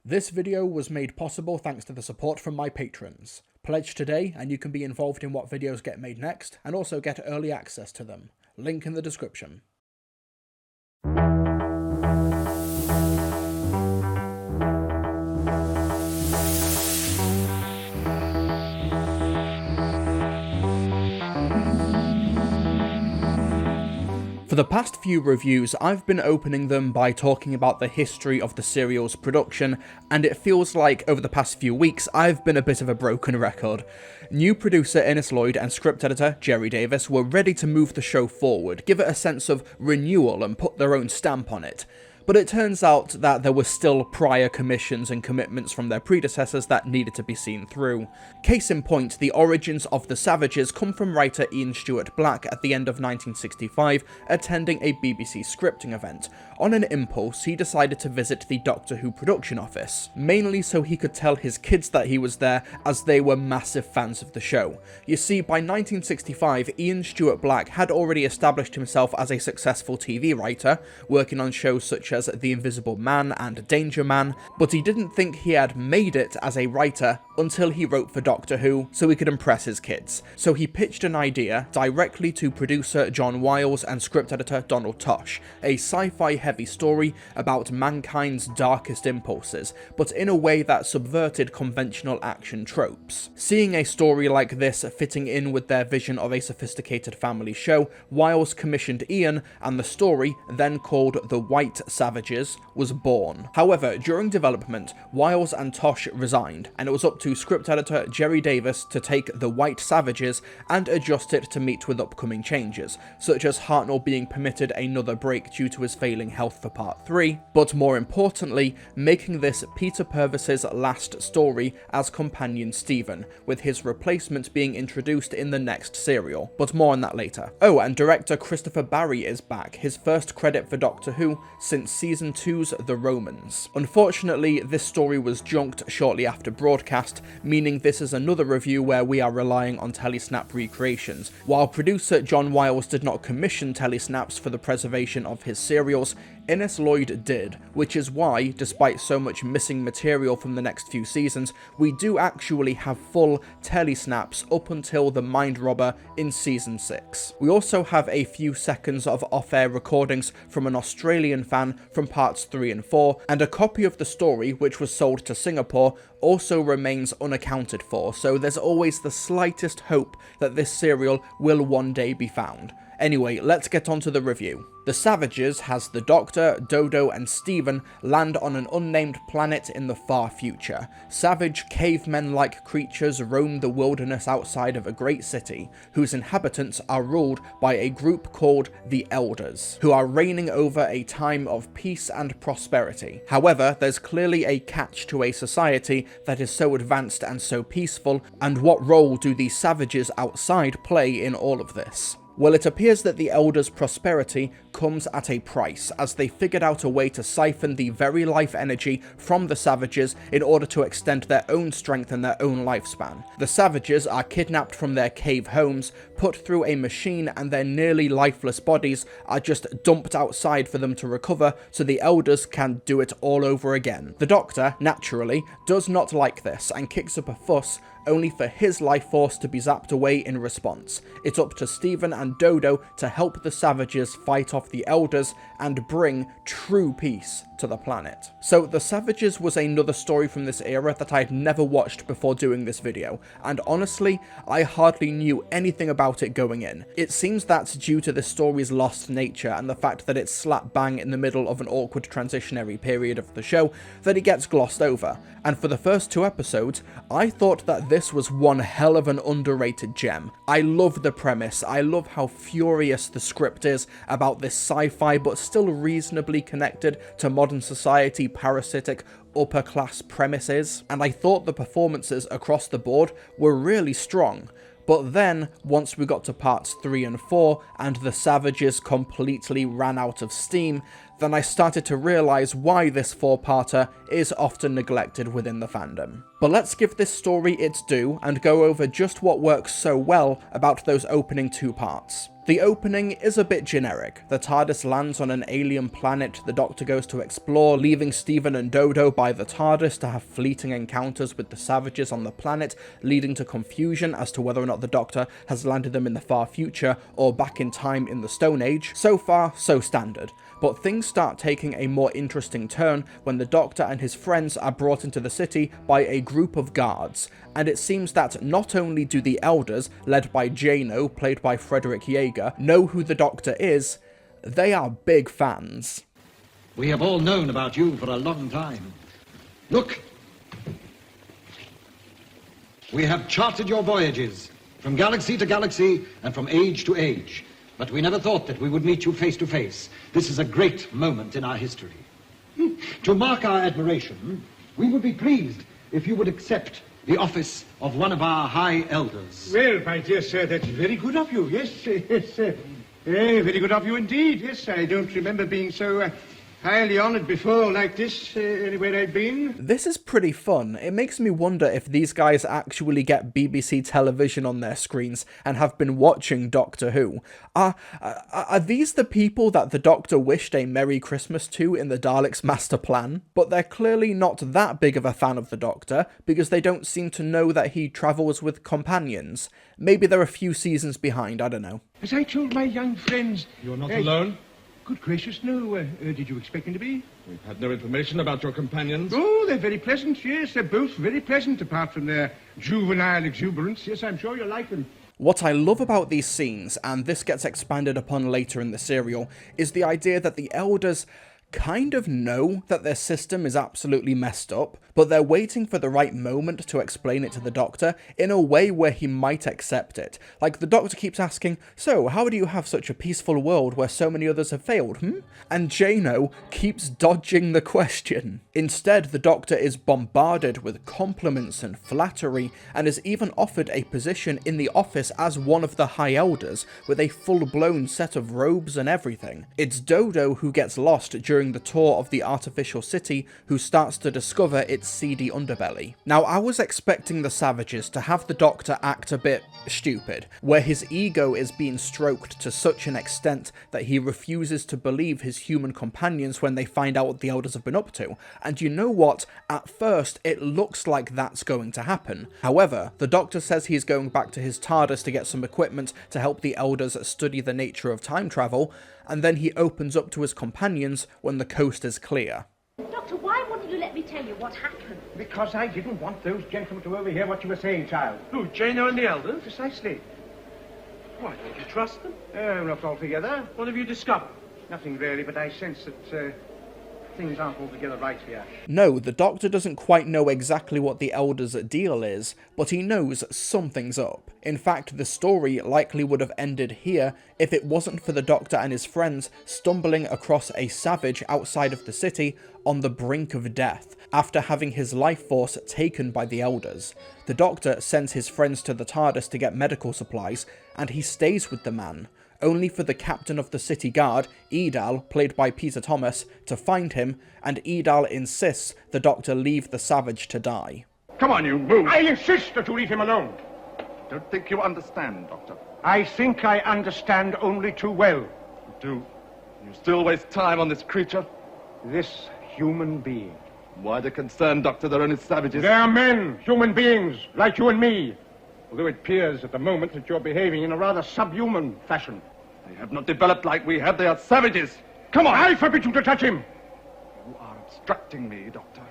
This video was made possible thanks to the support from my patrons. Pledge today and you can be involved in what videos get made next, and also get early access to them. Link in the description. For the past few reviews, I've been opening them by talking about the history of the serial's production, and it feels like over the past few weeks I've been a bit of a broken record. New producer Innes Lloyd and script editor Gerry Davis were ready to move the show forward, give it a sense of renewal and put their own stamp on it. But it turns out that there were still prior commissions and commitments from their predecessors that needed to be seen through. Case in point, the origins of the Savages come from writer Ian Stuart Black at the end of 1965, attending a BBC scripting event. On an impulse, he decided to visit the Doctor Who production office, mainly so he could tell his kids that he was there, as they were massive fans of the show. You see, by 1965, Ian Stuart Black had already established himself as a successful TV writer, working on shows such as The Invisible Man and Danger Man, but he didn't think he had made it as a writer until he wrote for Doctor Who so he could impress his kids. So he pitched an idea directly to producer John Wiles and script editor Donald Tosh, a sci-fi heavy story about mankind's darkest impulses, but in a way that subverted conventional action tropes. Seeing a story like this fitting in with their vision of a sophisticated family show, Wiles commissioned Ian, and the story, then called The White Savages, was born. However, during development, Wiles and Tosh resigned, and it was up to script editor Gerry Davis to take The White Savages and adjust it to meet with upcoming changes, such as Hartnell being permitted another break due to his failing health for part 3, but more importantly, making this Peter Purvis's last story as companion Stephen, with his replacement being introduced in the next serial, but more on that later. Oh, and director Christopher Barry is back, his first credit for Doctor Who since season 2's The Romans. Unfortunately, this story was junked shortly after broadcast, meaning this is another review where we are relying on Telesnap recreations. While producer John Wiles did not commission Telesnaps for the preservation of his serials, Innes Lloyd did, which is why, despite so much missing material from the next few seasons, we do actually have full Telesnaps up until The Mind Robber in season 6. We also have a few seconds of off-air recordings from an Australian fan from parts 3 and 4, and a copy of the story, which was sold to Singapore, also remains unaccounted for, so there's always the slightest hope that this serial will one day be found. Anyway, let's get on to the review. The Savages has the Doctor, Dodo and Stephen land on an unnamed planet in the far future. Savage, cavemen-like creatures roam the wilderness outside of a great city, whose inhabitants are ruled by a group called the Elders, who are reigning over a time of peace and prosperity. However, there's clearly a catch to a society that is so advanced and so peaceful, and what role do these Savages outside play in all of this? Well, it appears that the Elders' prosperity comes at a price, as they figured out a way to siphon the very life energy from the Savages in order to extend their own strength and their own lifespan. The Savages are kidnapped from their cave homes, put through a machine, and their nearly lifeless bodies are just dumped outside for them to recover so the Elders can do it all over again. The Doctor, naturally, does not like this and kicks up a fuss, only for his life force to be zapped away in response. It's up to Stephen and Dodo to help the Savages fight off the Elders and bring true peace to the planet. So The Savages was another story from this era that I'd never watched before doing this video, and honestly, I hardly knew anything about it going in. It seems that due to the story's lost nature and the fact that it's slap bang in the middle of an awkward transitionary period of the show, that it gets glossed over. And for the first 2 episodes, I thought that this was one hell of an underrated gem. I love the premise, I love how furious the script is about this sci-fi but still reasonably connected to modern society parasitic upper class premises, and I thought the performances across the board were really strong. But then, once we got to parts 3 and 4, and the Savages completely ran out of steam, then I started to realise why this 4-parter is often neglected within the fandom. But let's give this story its due and go over just what works so well about those opening 2 parts. The opening is a bit generic. The TARDIS lands on an alien planet the Doctor goes to explore, leaving Steven and Dodo by the TARDIS to have fleeting encounters with the savages on the planet, leading to confusion as to whether or not the Doctor has landed them in the far future or back in time in the Stone Age. So far, so standard. But things start taking a more interesting turn when the Doctor and his friends are brought into the city by a group of guards, and it seems that not only do the Elders, led by Jano, played by Frederick Yeager, know who the Doctor is, they are big fans. We have all known about you for a long time. Look! We have charted your voyages, from galaxy to galaxy and from age to age. But we never thought that we would meet you face to face. This is a great moment in our history. To mark our admiration, we would be pleased if you would accept the office of one of our High Elders. Well, my dear sir, that's very good of you. Yes, very good of you indeed. Yes, I don't remember being so highly honoured before like this anywhere I've been. This is pretty fun. It makes me wonder if these guys actually get BBC television on their screens and have been watching Doctor Who. Are these the people that the Doctor wished a Merry Christmas to in the Daleks' master plan? But they're clearly not that big of a fan of the Doctor, because they don't seem to know that he travels with companions. Maybe they're a few seasons behind, I don't know. As I told my young friends... You're not alone? Good gracious, no. Did you expect me to be? We've had no information about your companions. Oh, they're very pleasant, yes. They're both very pleasant, apart from their juvenile exuberance. Yes, I'm sure you'll like them. What I love about these scenes, and this gets expanded upon later in the serial, is the idea that the Elders kind of know that their system is absolutely messed up, but they're waiting for the right moment to explain it to the Doctor in a way where he might accept it. Like, the Doctor keeps asking, so how do you have such a peaceful world where so many others have failed, And Jano keeps dodging the question. Instead, the Doctor is bombarded with compliments and flattery, and is even offered a position in the office as one of the High Elders, with a full-blown set of robes and everything. It's Dodo who gets lost during the tour of the artificial city, who starts to discover its seedy underbelly. Now, I was expecting the savages to have the Doctor act a bit stupid, where his ego is being stroked to such an extent that he refuses to believe his human companions when they find out what the Elders have been up to. And you know what? At first, it looks like that's going to happen. However, the Doctor says he's going back to his TARDIS to get some equipment to help the Elders study the nature of time travel, and then he opens up to his companions when the coast is clear. Doctor, why wouldn't you let me tell you what happened? Because I didn't want those gentlemen to overhear what you were saying, child. Who, Jano and the Elders? Precisely. Why, don't you trust them? Not altogether. What have you discovered? Nothing really, but I sense that things aren't altogether right here. No, the Doctor doesn't quite know exactly what the Elders' deal is, but he knows something's up. In fact, the story likely would have ended here if it wasn't for the Doctor and his friends stumbling across a savage outside of the city on the brink of death, after having his life force taken by the Elders. The Doctor sends his friends to the TARDIS to get medical supplies, and he stays with the man, only for the captain of the city guard, Edal, played by Peter Thomas, to find him, and Edal insists the Doctor leave the savage to die. Come on, you move. I insist that you leave him alone. Don't think you understand, Doctor. I think I understand only too well. You do. You still waste time on this creature? This human being. Why the concern, Doctor? They're only savages. They are men, human beings, like you and me. Although it appears at the moment that you're behaving in a rather subhuman fashion. They have not developed like we have. They are savages. Come on, I forbid you to touch him. You are obstructing me, Doctor.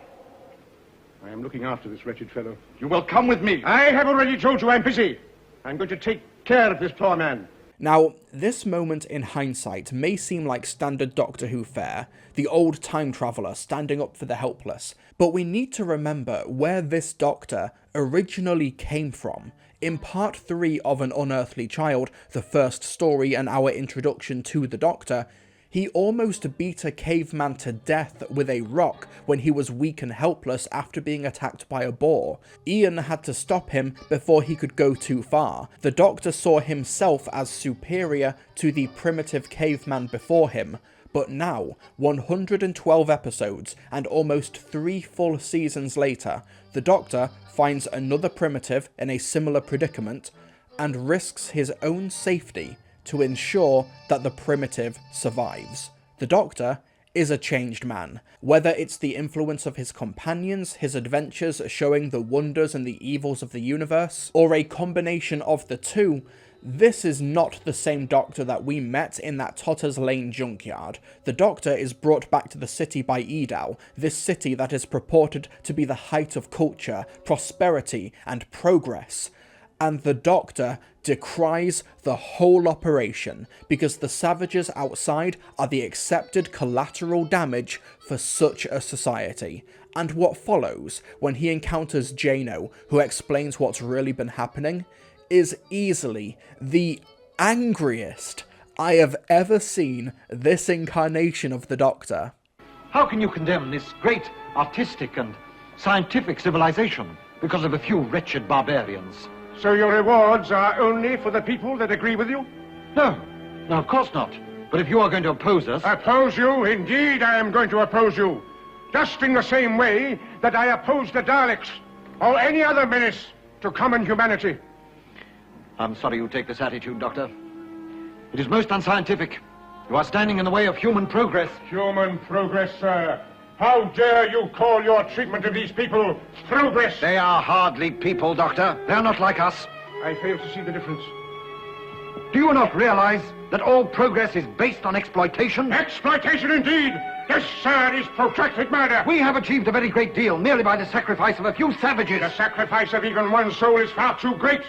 I am looking after this wretched fellow. You will come with me. I have already told you I'm busy. I'm going to take care of this poor man. Now, this moment in hindsight may seem like standard Doctor Who fare, the old time traveller standing up for the helpless, but we need to remember where this Doctor originally came from. In Part 3 of An Unearthly Child, the first story and our introduction to the Doctor, he almost beat a caveman to death with a rock when he was weak and helpless after being attacked by a boar. Ian had to stop him before he could go too far. The Doctor saw himself as superior to the primitive caveman before him. But now, 112 episodes and almost 3 full seasons later, the Doctor finds another primitive in a similar predicament and risks his own safety to ensure that the primitive survives. The Doctor is a changed man. Whether it's the influence of his companions, his adventures showing the wonders and the evils of the universe, or a combination of the two, this is not the same Doctor that we met in that Totter's Lane junkyard. The Doctor is brought back to the city by Edau, this city that is purported to be the height of culture, prosperity, and progress. And the Doctor decries the whole operation because the savages outside are the accepted collateral damage for such a society. And what follows when he encounters Jano, who explains what's really been happening, is easily the angriest I have ever seen this incarnation of the Doctor. How can you condemn this great artistic and scientific civilization because of a few wretched barbarians? So your rewards are only for the people that agree with you? No, of course not. But if you are going to oppose us... Oppose you? Indeed, I am going to oppose you. Just in the same way that I oppose the Daleks or any other menace to common humanity. I'm sorry you take this attitude, Doctor. It is most unscientific. You are standing in the way of human progress. Human progress, sir? How dare you call your treatment of these people progress? They are hardly people, Doctor. They are not like us. I fail to see the difference. Do you not realize that all progress is based on exploitation? Exploitation indeed! This, sir, is protracted murder! We have achieved a very great deal merely by the sacrifice of a few savages. The sacrifice of even one soul is far too great.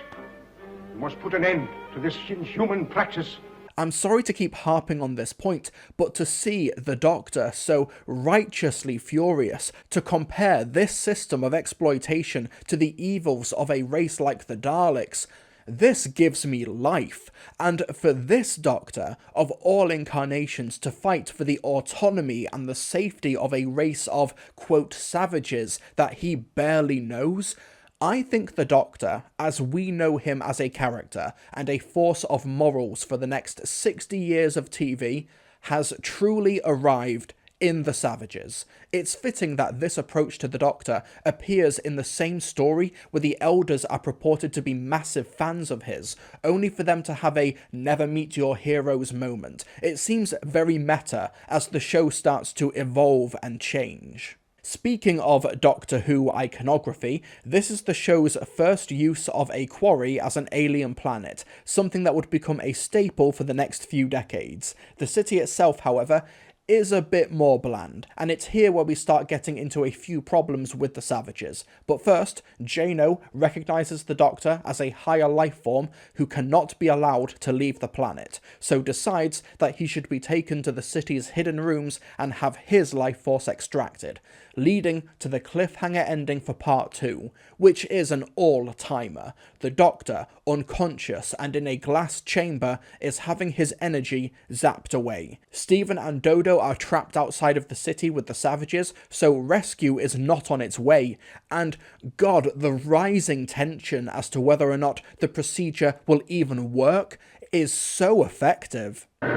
We must put an end to this inhuman practice. I'm sorry to keep harping on this point, but to see the Doctor so righteously furious to compare this system of exploitation to the evils of a race like the Daleks, this gives me life. And for this Doctor, of all incarnations, to fight for the autonomy and the safety of a race of, quote, savages that he barely knows, I think the Doctor, as we know him as a character and a force of morals for the next 60 years of TV, has truly arrived in the savages. It's fitting that this approach to the Doctor appears in the same story where the Elders are purported to be massive fans of his, only for them to have a never meet your heroes moment. It seems very meta as the show starts to evolve and change. Speaking of Doctor Who iconography, this is the show's first use of a quarry as an alien planet, something that would become a staple for the next few decades. The city itself, however, is a bit more bland, and it's here where we start getting into a few problems with the savages. But first, Jano recognises the Doctor as a higher life form who cannot be allowed to leave the planet, so decides that he should be taken to the city's hidden rooms and have his life force extracted, leading to the cliffhanger ending for part 2, which is an all-timer. The Doctor, unconscious and in a glass chamber, is having his energy zapped away. Stephen and Dodo are trapped outside of the city with the savages, so rescue is not on its way, and God, the rising tension as to whether or not the procedure will even work is so effective. 20.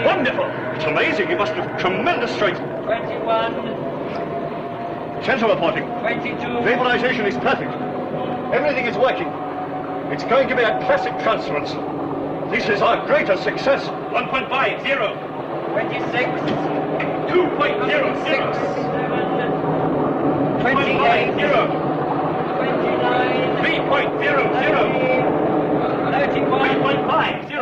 Wonderful! It's amazing. You must have tremendous strength. 21. Central reporting. 22. Vaporization is perfect. Everything is working. It's going to be a classic transference. This is our greatest success. 1.5, 0. 26. 2.0, 28. 0. 29. 3.00. 31. 3.5, 0.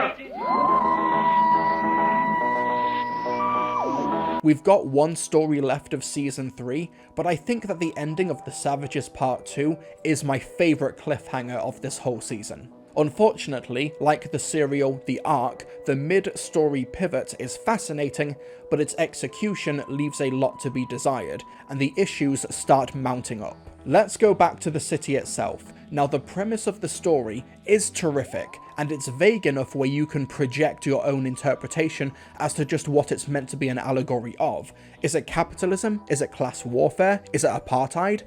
We've got one story left of Season 3, but I think that the ending of The Savages Part 2 is my favourite cliffhanger of this whole season. Unfortunately, like the serial The Ark, the mid-story pivot is fascinating, but its execution leaves a lot to be desired, and the issues start mounting up. Let's go back to the city itself. Now, the premise of the story is terrific, and it's vague enough where you can project your own interpretation as to just what it's meant to be an allegory of. Is it capitalism? Is it class warfare? Is it apartheid?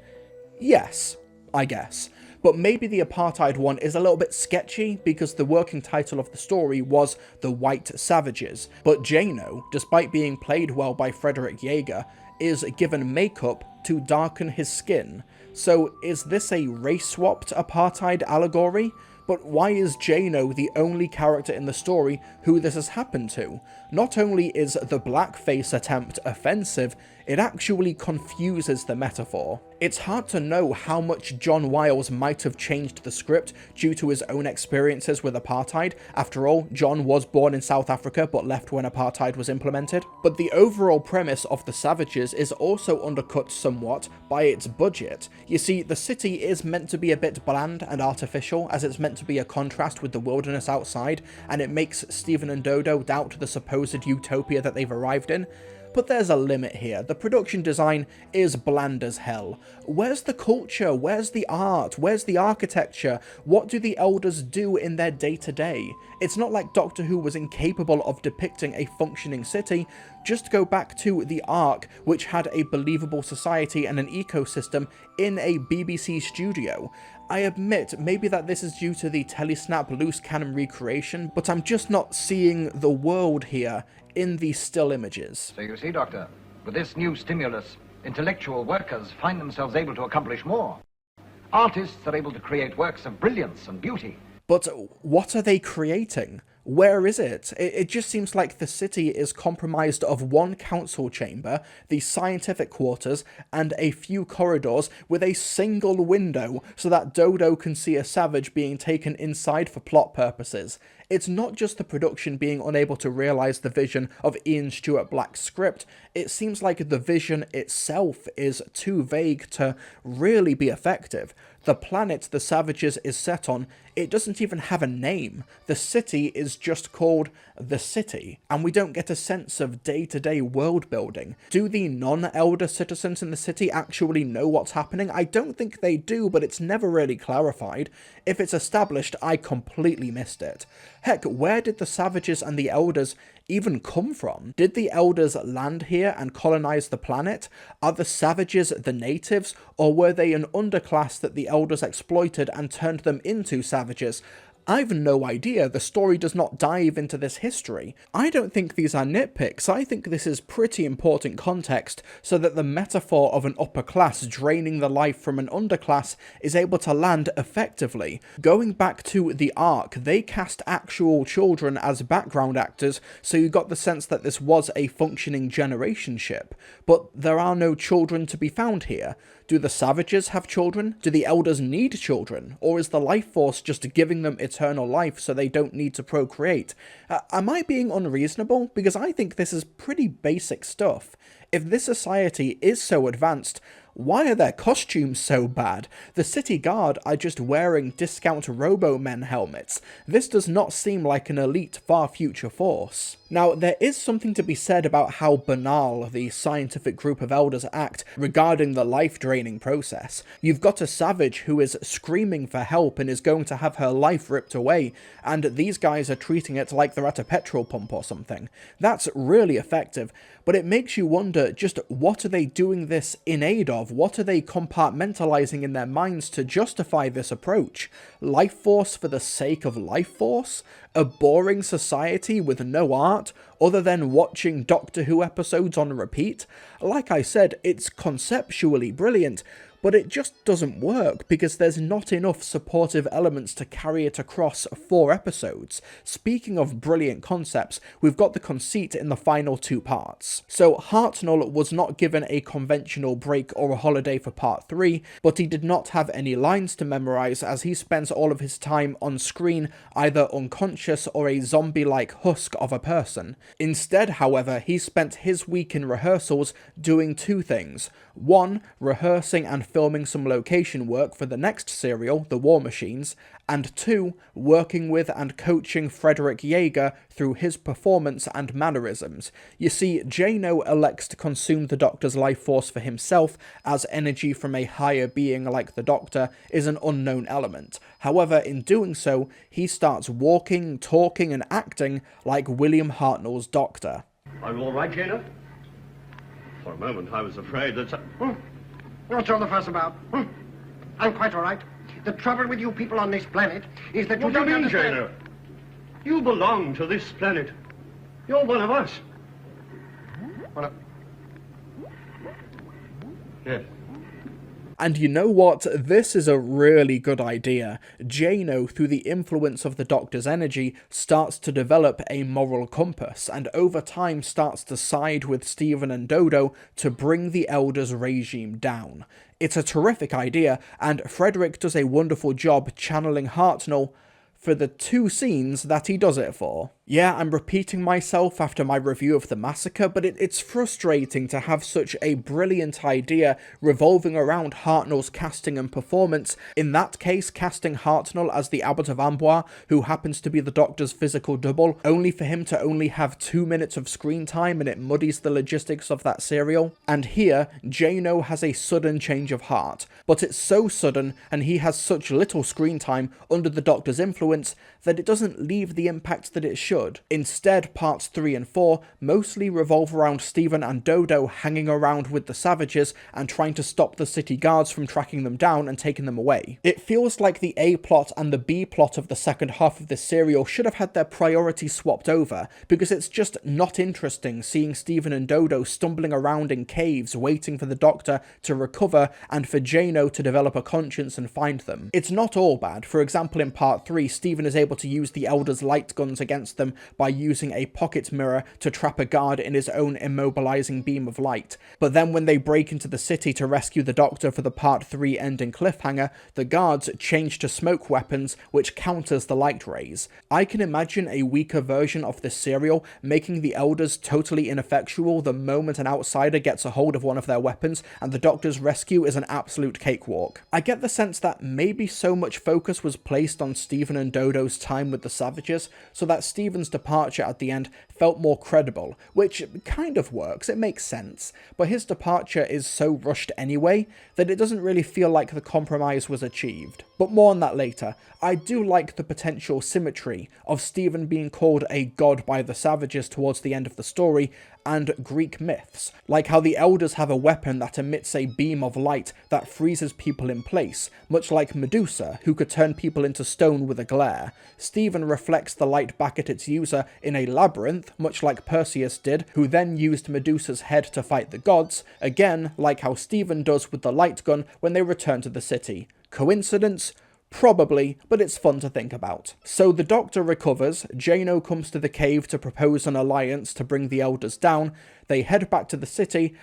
Yes, I guess. But maybe the apartheid one is a little bit sketchy because the working title of the story was The White Savages. But Jano, despite being played well by Frederick Jaeger, is given makeup to darken his skin. So is this a race-swapped apartheid allegory? But why is Jano the only character in the story who this has happened to? Not only is the blackface attempt offensive, it actually confuses the metaphor. It's hard to know how much John Wiles might have changed the script due to his own experiences with apartheid. After all, John was born in South Africa but left when apartheid was implemented. But the overall premise of The Savages is also undercut somewhat by its budget. You see, the city is meant to be a bit bland and artificial, as it's meant to be a contrast with the wilderness outside, and it makes Stephen and Dodo doubt the supposed utopia that they've arrived in. But there's a limit here. The production design is bland as hell. Where's the culture? Where's the art? Where's the architecture? What do the elders do in their day-to-day? It's not like Doctor Who was incapable of depicting a functioning city. Just go back to The Ark, which had a believable society and an ecosystem in a BBC studio. I admit maybe that this is due to the Telesnap loose cannon recreation, but I'm just not seeing the world here in these still images. So you see, Doctor, with this new stimulus, intellectual workers find themselves able to accomplish more. Artists are able to create works of brilliance and beauty. But what are they creating? Where is it? It just seems like the city is comprised of one council chamber, the scientific quarters, and a few corridors with a single window so that Dodo can see a savage being taken inside for plot purposes. It's not just the production being unable to realise the vision of Ian Stuart Black's script, it seems like the vision itself is too vague to really be effective. The planet the Savages is set on, it doesn't even have a name. The city is just called The City, and we don't get a sense of day-to-day world building. Do the non-elder citizens in the city actually know what's happening? I don't think they do, but it's never really clarified. If it's established, I completely missed it. Heck, where did the Savages and the Elders even come from? Did the Elders land here and colonize the planet? Are the Savages the natives, or were they an underclass that the Elders exploited and turned them into savages? I've no idea. The story does not dive into this history. I don't think these are nitpicks. I think this is pretty important context so that the metaphor of an upper class draining the life from an underclass is able to land effectively. Going back to The Ark, they cast actual children as background actors, so you got the sense that this was a functioning generation ship. But there are no children to be found here. Do the Savages have children? Do the Elders need children? Or is the life force just giving them eternal life so they don't need to procreate? Am I being unreasonable? Because I think this is pretty basic stuff. If this society is so advanced, why are their costumes so bad? The city guard are just wearing discount Robo-Men helmets. This does not seem like an elite far future force. Now, there is something to be said about how banal the scientific group of elders act regarding the life-draining process. You've got a savage who is screaming for help and is going to have her life ripped away, and these guys are treating it like they're at a petrol pump or something. That's really effective, but it makes you wonder just what are they doing this in aid of? What are they compartmentalizing in their minds to justify this approach? Life force for the sake of life force? A boring society with no art, other than watching Doctor Who episodes on repeat? Like I said, it's conceptually brilliant, but it just doesn't work because there's not enough supportive elements to carry it across 4 episodes. Speaking of brilliant concepts, we've got the conceit in the final 2 parts. So Hartnell was not given a conventional break or a holiday for part 3, but he did not have any lines to memorize as he spends all of his time on screen either unconscious or a zombie-like husk of a person. Instead, however, he spent his week in rehearsals doing 2 things. 1, rehearsing and filming some location work for the next serial, The War Machines, and 2, working with and coaching Frederick Jaeger through his performance and mannerisms. You see, Jano elects to consume the Doctor's life force for himself, as energy from a higher being like the Doctor is an unknown element. However, in doing so, he starts walking, talking, and acting like William Hartnell's Doctor. Are you all right, Jano? For a moment, I was afraid that... What's all the fuss about? I'm quite all right. The trouble with you people on this planet is that you What do don't you mean, understand... Jano? You belong to this planet. You're one of us. Well, Yes. And you know what? This is a really good idea. Jano, through the influence of the Doctor's energy, starts to develop a moral compass, and over time starts to side with Stephen and Dodo to bring the Elders' regime down. It's a terrific idea, and Frederick does a wonderful job channeling Hartnell for the 2 scenes that he does it for. Yeah, I'm repeating myself after my review of The Massacre, but it's frustrating to have such a brilliant idea revolving around Hartnell's casting and performance, in that case casting Hartnell as the Abbot of Amboise, who happens to be the Doctor's physical double, only for him to only have 2 minutes of screen time, and it muddies the logistics of that serial. And here, Jano has a sudden change of heart, but it's so sudden and he has such little screen time under the Doctor's influence that it doesn't leave the impact that it should. Instead, parts 3 and 4 mostly revolve around Stephen and Dodo hanging around with the Savages and trying to stop the city guards from tracking them down and taking them away. It feels like the A plot and the B plot of the second half of this serial should have had their priorities swapped over, because it's just not interesting seeing Stephen and Dodo stumbling around in caves waiting for the Doctor to recover and for Jano to develop a conscience and find them. It's not all bad. For example, in part 3, Stephen is able to use the Elders' light guns against them by using a pocket mirror to trap a guard in his own immobilizing beam of light. But then when they break into the city to rescue the Doctor for the part 3 ending cliffhanger, the guards change to smoke weapons, which counters the light rays. I can imagine a weaker version of this serial making the Elders totally ineffectual the moment an outsider gets a hold of one of their weapons, and the Doctor's rescue is an absolute cakewalk. I get the sense that maybe so much focus was placed on Stephen and Dodo's time with the Savages, so that Stephen's departure at the end felt more credible, which kind of works, it makes sense, but his departure is so rushed anyway that it doesn't really feel like the compromise was achieved. But more on that later. I do like the potential symmetry of Stephen being called a god by the Savages towards the end of the story, and Greek myths, like how the Elders have a weapon that emits a beam of light that freezes people in place, much like Medusa, who could turn people into stone with a glare. Stephen reflects the light back at its user in a labyrinth, much like Perseus did, who then used Medusa's head to fight the gods, again like how Stephen does with the light gun when they return to the city. Coincidence? Probably, but it's fun to think about. So the Doctor recovers, Jano comes to the cave to propose an alliance to bring the Elders down, they head back to the city,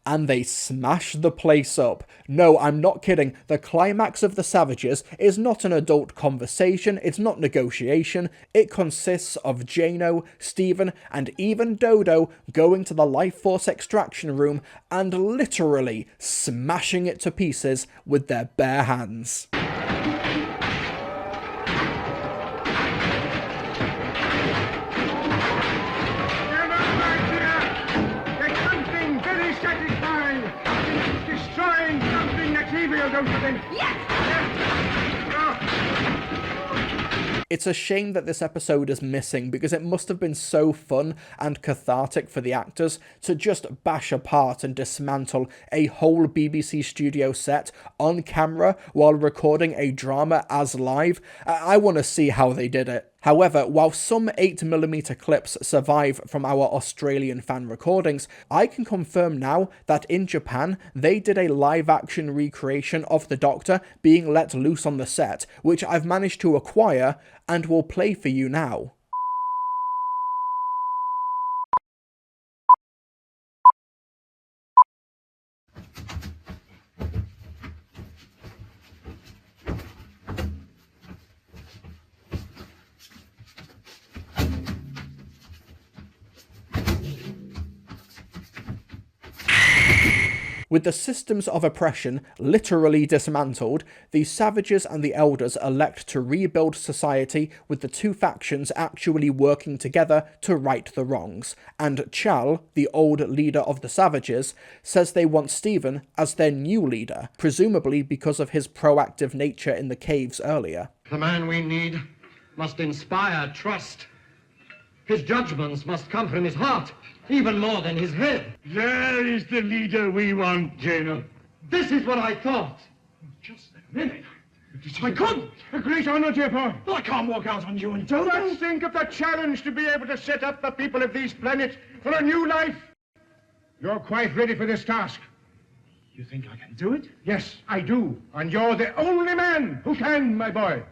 and they smash the place up. No, I'm not kidding. The climax of The Savages is not an adult conversation, it's not negotiation, it consists of Jano, Stephen, and even Dodo going to the Life Force extraction room and literally smashing it to pieces with their bare hands. Don't you think? Yes! It's a shame that this episode is missing, because it must have been so fun and cathartic for the actors to just bash apart and dismantle a whole BBC studio set on camera while recording a drama as live. I want to see how they did it. However, while some 8mm clips survive from our Australian fan recordings, I can confirm now that in Japan, they did a live-action recreation of the Doctor being let loose on the set, which I've managed to acquire and will play for you now. With the systems of oppression literally dismantled, the Savages and the Elders elect to rebuild society with the two factions actually working together to right the wrongs, and Chal, the old leader of the Savages, says they want Stephen as their new leader, presumably because of his proactive nature in the caves earlier. The man we need must inspire trust. His judgments must come from his heart, even more than his head. There is the leader we want, Jano. This is what I thought. Just a minute. I couldn't. A great honor, Jeppo. Well, I can't walk out on you and do Just think of the challenge to be able to set up the people of these planets for a new life. You're quite ready for this task. You think I can do it? Yes, I do. And you're the only man who can, my boy.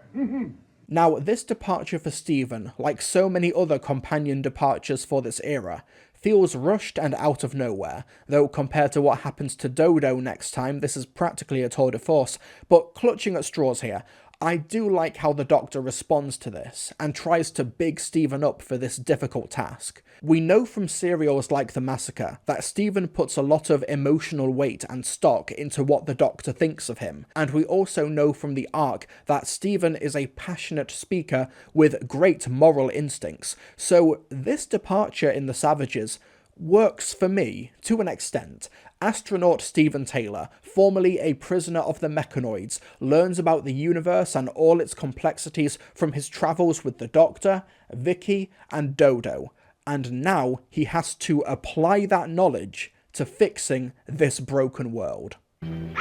Now, this departure for Stephen, like so many other companion departures for this era, feels rushed and out of nowhere, though compared to what happens to Dodo next time, this is practically a tour de force. But clutching at straws here, I do like how the Doctor responds to this, and tries to big Stephen up for this difficult task. We know from serials like The Massacre that Stephen puts a lot of emotional weight and stock into what the Doctor thinks of him, and we also know from the Ark that Stephen is a passionate speaker with great moral instincts, so this departure in The Savages works for me to an extent. Astronaut Stephen Taylor, formerly a prisoner of the Mechanoids, learns about the universe and all its complexities from his travels with the Doctor, Vicky, and Dodo, and now he has to apply that knowledge to fixing this broken world. I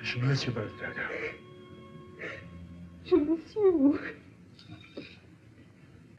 shall miss you both, Dodo. I miss you.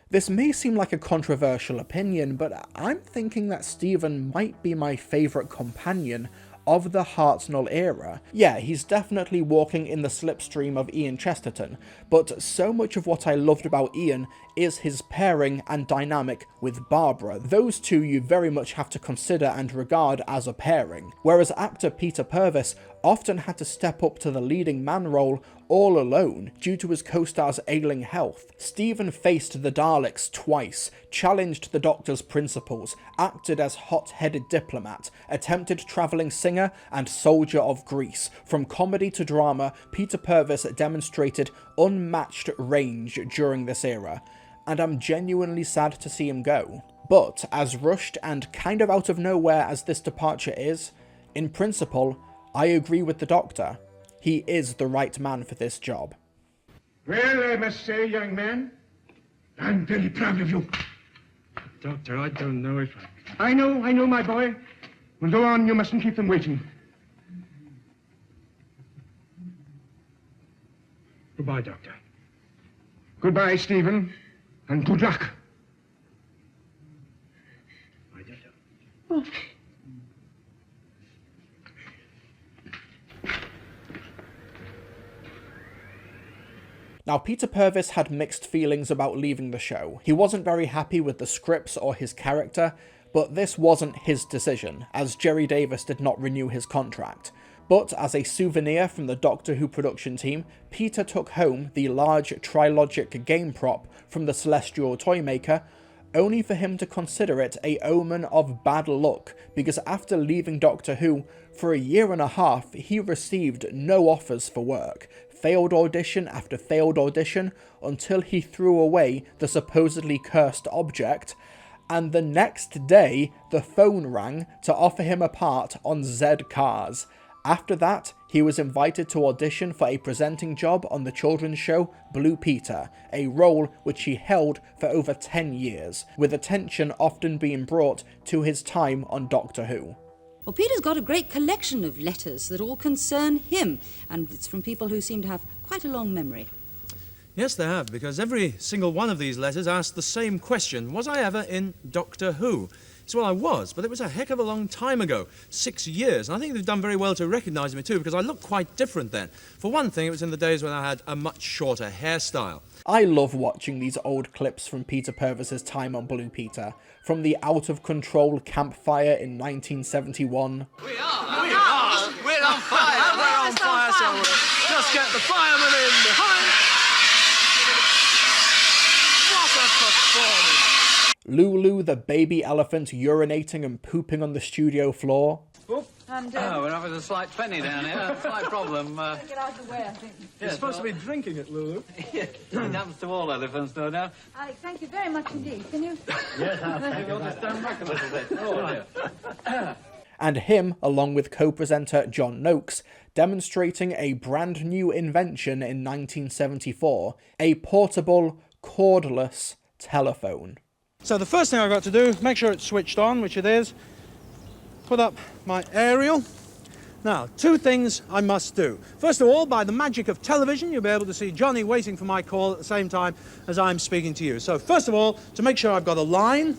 This may seem like a controversial opinion, but I'm thinking that Stephen might be my favourite companion of the Hartnell era. Yeah, he's definitely walking in the slipstream of Ian Chesterton, but so much of what I loved about Ian is his pairing and dynamic with Barbara. Those two you very much have to consider and regard as a pairing, whereas actor Peter Purves often had to step up to the leading man role all alone due to his co-star's ailing health. Stephen faced the Daleks twice, challenged the Doctor's principles, acted as hot-headed diplomat, attempted travelling singer and soldier of Greece. From comedy to drama, Peter Purves demonstrated unmatched range during this era, and I'm genuinely sad to see him go. But as rushed and kind of out of nowhere as this departure is, in principle, I agree with the Doctor. He is the right man for this job. Well, I must say, young man, I'm very proud of you. Doctor, I don't know if I know, my boy. Well, go on, you mustn't keep them waiting. Goodbye, Doctor. Goodbye, Stephen, and good luck. Bye, Dodo. Now, Peter Purves had mixed feelings about leaving the show. He wasn't very happy with the scripts or his character, but this wasn't his decision, as Jerry Davis did not renew his contract. But as a souvenir from the Doctor Who production team, Peter took home the large Trilogic game prop from the Celestial Toymaker, only for him to consider it a omen of bad luck, because after leaving Doctor Who, for a year and a half, he received no offers for work. Failed audition after failed audition, until he threw away the supposedly cursed object, and the next day the phone rang to offer him a part on Z Cars. After that, he was invited to audition for a presenting job on the children's show Blue Peter, a role which he held for over 10 years, with attention often being brought to his time on Doctor Who. Well, Peter's got a great collection of letters that all concern him, and it's from people who seem to have quite a long memory. Yes, they have, because every single one of these letters asked the same question. Was I ever in Doctor Who? So, well, I was, but it was a heck of a long time ago, 6 years, and I think they've done very well to recognise me too, because I looked quite different then. For one thing, it was in the days when I had a much shorter hairstyle. I love watching these old clips from Peter Purves' time on Blue Peter, from the out-of-control campfire in 1971. We're on fire, so we'll just get the firemen in behind. What a performance! Lulu, the baby elephant, urinating and pooping on the studio floor. And, we're having a slight penny down here. Slight problem. Get out of the way, I think. You're supposed to be drinking it, Lulu. It happens to all elephants, no doubt. Alex, thank you very much indeed. Can you? Yes, I'll take it. Just stand back a little bit. Oh, dear. And him, along with co-presenter John Noakes, demonstrating a brand new invention in 1974, a portable, cordless telephone. So the first thing I've got to do, make sure it's switched on, which it is, put up my aerial. Now, two things I must do. First of all, by the magic of television, you'll be able to see Johnny waiting for my call at the same time as I'm speaking to you. So first of all, to make sure I've got a line,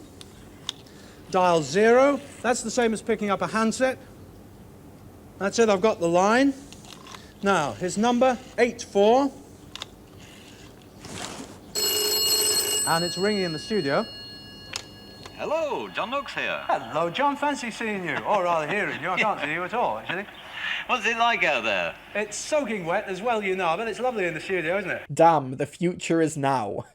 dial 0. That's the same as picking up a handset. That's it, I've got the line. Now, his number, 84. And it's ringing in the studio. Hello, John Noakes here. Hello, John. Fancy seeing you. Or rather hearing you. I can't see you at all, actually. What's it like out there? It's soaking wet as well, you know, but it's lovely in the studio, isn't it? Damn, the future is now.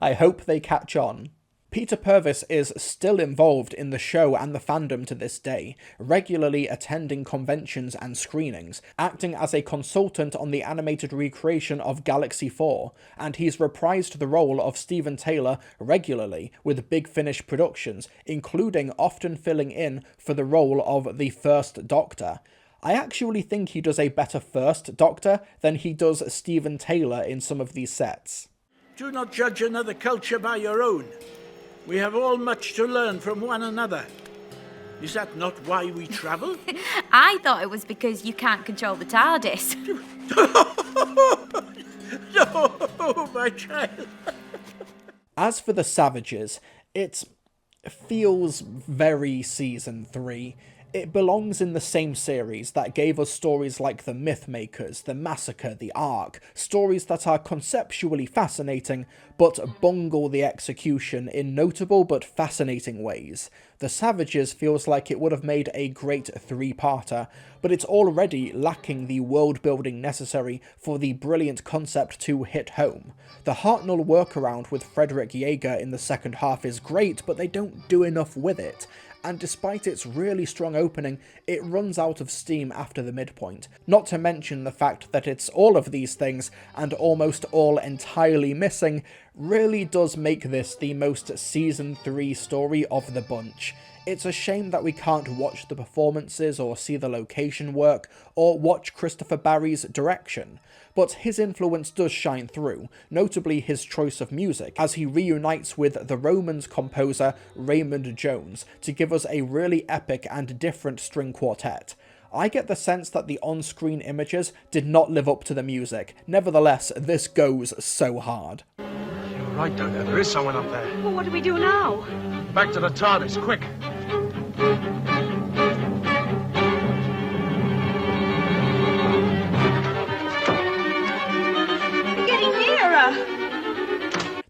I hope they catch on. Peter Purves is still involved in the show and the fandom to this day, regularly attending conventions and screenings, acting as a consultant on the animated recreation of Galaxy 4, and he's reprised the role of Steven Taylor regularly with Big Finish productions, including often filling in for the role of the First Doctor. I actually think he does a better First Doctor than he does Steven Taylor in some of these sets. Do not judge another culture by your own. We have all much to learn from one another. Is that not why we travel? I thought it was because you can't control the TARDIS. No, my child. As for the Savages, it feels very Season 3. It belongs in the same series that gave us stories like The Mythmakers, The Massacre, The Ark, stories that are conceptually fascinating, but bungle the execution in notable but fascinating ways. The Savages feels like it would have made a great three-parter, but it's already lacking the world-building necessary for the brilliant concept to hit home. The Hartnell workaround with Frederick Yeager in the second half is great, but they don't do enough with it. And despite its really strong opening, it runs out of steam after the midpoint. Not to mention the fact that it's all of these things, and almost all entirely missing, really does make this the most Season 3 story of the bunch. It's a shame that we can't watch the performances or see the location work, or watch Christopher Barry's direction. But his influence does shine through, notably his choice of music, as he reunites with the Romans composer Raymond Jones to give us a really epic and different string quartet. I get the sense that the on-screen images did not live up to the music. Nevertheless, this goes so hard. You're right, Doctor. There is someone up there. Well, what do we do now? Back to the TARDIS, quick.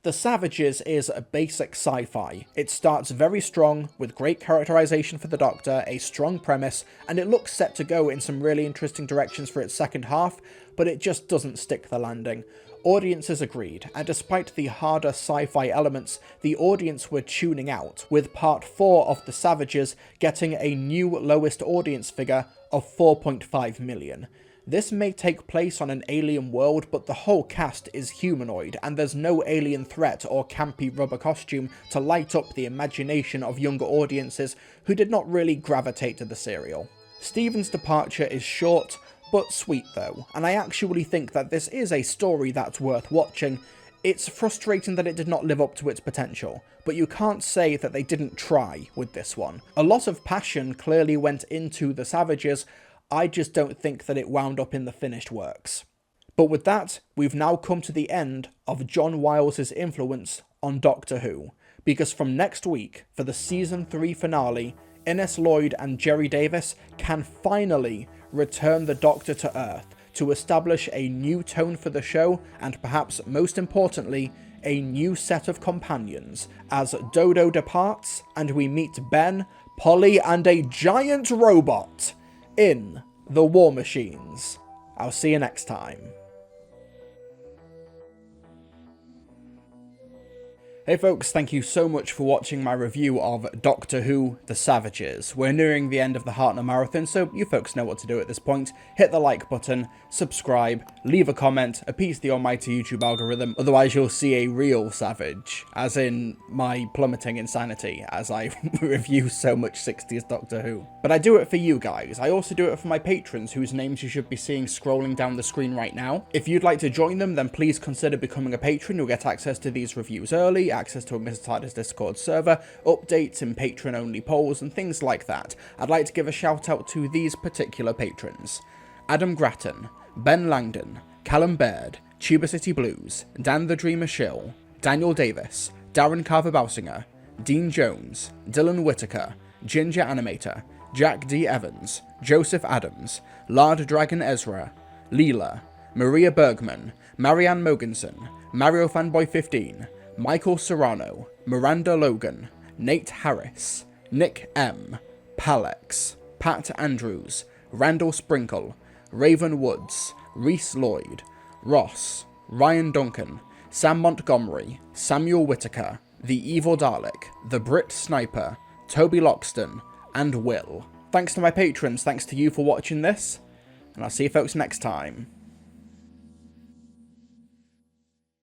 The Savages is a basic sci-fi. It starts very strong, with great characterization for the Doctor, a strong premise, and it looks set to go in some really interesting directions for its second half, but it just doesn't stick the landing. Audiences agreed, and despite the harder sci-fi elements, the audience were tuning out, with Part 4 of The Savages getting a new lowest audience figure of 4.5 million. This may take place on an alien world, but the whole cast is humanoid, and there's no alien threat or campy rubber costume to light up the imagination of younger audiences who did not really gravitate to the serial. Steven's departure is short, but sweet though, and I actually think that this is a story that's worth watching. It's frustrating that it did not live up to its potential, but you can't say that they didn't try with this one. A lot of passion clearly went into The Savages. I just don't think that it wound up in the finished works. But with that, we've now come to the end of John Wiles's influence on Doctor Who, because from next week, for the Season 3 finale, Innes Lloyd and Jerry Davis can finally return the Doctor to Earth to establish a new tone for the show, and perhaps most importantly, a new set of companions, as Dodo departs and we meet Ben, Polly and a giant robot in The War Machines. I'll see you next time. Hey folks, thank you so much for watching my review of Doctor Who The Savages. We're nearing the end of the Hartnell Marathon, so you folks know what to do at this point. Hit the like button, subscribe, leave a comment, appease the almighty YouTube algorithm, otherwise you'll see a real savage, as in my plummeting insanity as I review so much 60s Doctor Who. But I do it for you guys. I also do it for my patrons, whose names you should be seeing scrolling down the screen right now. If you'd like to join them, then please consider becoming a patron. You'll get access to these reviews early, access to a Mr. TARDIS Discord server, updates and patron-only polls, and things like that. I'd like to give a shout out to these particular patrons: Adam Grattan, Ben Langdon, Callum Baird, Tuba City Blues, Dan the Dreamer Shill, Daniel Davis, Darren Carver-Bausinger, Dean Jones, Dylan Whitaker, Ginger Animator, Jack D. Evans, Joseph Adams, Lard Dragon Ezra, Leela, Maria Bergman, Marianne Mogensen, Mario Fanboy 15, Michael Serrano, Miranda Logan, Nate Harris, Nick M, Palex, Pat Andrews, Randall Sprinkle, Raven Woods, Reese Lloyd, Ross, Ryan Duncan, Sam Montgomery, Samuel Whitaker, The Evil Dalek, The Brit Sniper, Toby Loxton, and Will. Thanks to my patrons, thanks to you for watching this, and I'll see you folks next time.